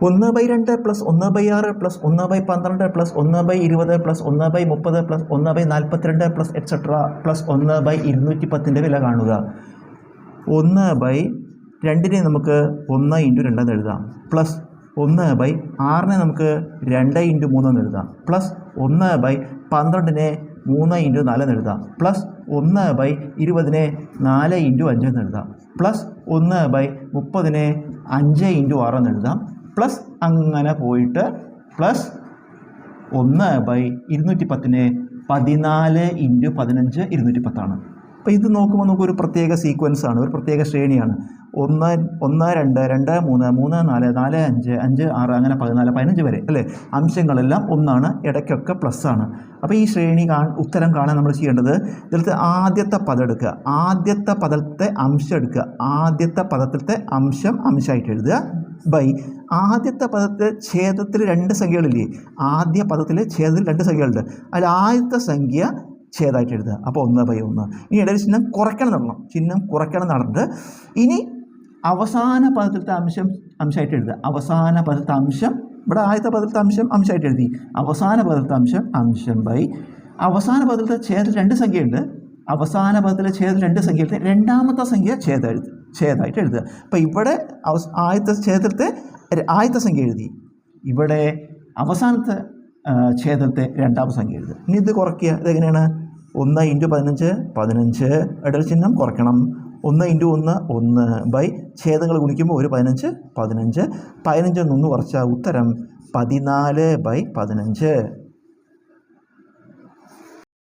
1/2 plus 1/6 plus 1/12 plus 1/20 plus 1/30 plus 1/42 plus etcetera plus 1/210 വില കാണുക. 1/2 നമുക്ക് 1 × 2 എന്ന് എഴുതാം, പ്ലസ് 1/6 നമുക്ക് 2 × 3 എന്ന് എഴുതാം, പ്ലസ് 1/12 3 × 4 എന്ന് എഴുതാം, പ്ലസ് 1/20 4 × 5 എന്ന് എഴുതാം, പ്ലസ് 1/30 5 × 6 എന്ന് എഴുതാം, പ്ലസ് അങ്ങനെ പോയിട്ട് പ്ലസ് 1/210 14 × 15 210 അപ്പോൾ ഇത് നോക്കുമ്പോൾ നമുക്കൊരു പ്രത്യേക സീക്വൻസ് ആണ്, ഒരു പ്രത്യേക ശ്രേണിയാണ്. 1 2 2 3 3 4 4 5 5 6 അങ്ങനെ 14 15 വരെ അല്ലേ. അംശങ്ങളെല്ലാം ഒന്നാണ്, ഇടയ്ക്കൊക്കെ പ്ലസ് ആണ്. അപ്പോൾ ഈ ശ്രേണി ഉത്തരം കാണാൻ നമ്മൾ ചെയ്യേണ്ടത് ഇതിലത്തെ ആദ്യത്തെ പദം എടുക്കുക, ആദ്യത്തെ പദത്തെ അംശം എടുക്കുക, ആദ്യത്തെ പദത്തിലത്തെ അംശം അംശമായിട്ട് എഴുതുക ബൈ ആദ്യത്തെ പദത്തിൽ ഛേദത്തിൽ 2 സംഖ്യകളില്ലേ, ആദ്യ പദത്തിൽ ഛേദത്തിൽ 2 സംഖ്യകളുണ്ട്, അതിൽ ആദ്യത്തെ സംഖ്യ ഛേദമായിട്ട് എഴുതുക. അപ്പോൾ 1/1. ഇനി ഇടയിൽ ചിഹ്നം കുറയ്ക്കണം നടണം, ചിഹ്നം കുറയ്ക്കണം നടന്നിട്ട് ഇനി അവസാന പദത്തിലത്തെ അംശം അംശമായിട്ട് എഴുതുക. അവസാന പദത്തിലത്തെ അംശം ഇവിടെ ആദ്യത്തെ പദത്തിലത്തെ അംശം അംശമായിട്ട് എഴുതി, അവസാന പദത്തിലത്തെ അംശം അംശം ബൈ അവസാന പദത്തിലത്തെ ഛേദത്തിൽ 2 സംഖ്യയുണ്ട്, അവസാന പദത്തിലെ ഛേദത്തിൽ 2 സംഖ്യയിലത്തെ രണ്ടാമത്തെ സംഖ്യ ഛേദമായിട്ട് എഴുതുക. അപ്പോൾ ഇവിടെ ആദ്യത്തെ ഛേദത്തിലത്തെ ആദ്യത്തെ സംഖ്യ എഴുതി, ഇവിടെ അവസാനത്തെ ഛേദത്തെ രണ്ടാമത്തെ സംഖ്യ എഴുതുക. ഇനി ഇത് കുറയ്ക്കുക. ഇതെങ്ങനെയാണ്? 1 × 15 15, ഇടൽ ചിഹ്നം കുറയ്ക്കണം. 1 × 1 1 ബൈ ഛേദങ്ങൾ ഗുണിക്കുമ്പോൾ ഒരു 15 15 15 1 കുറച്ചാൽ ഉത്തരം 14/15.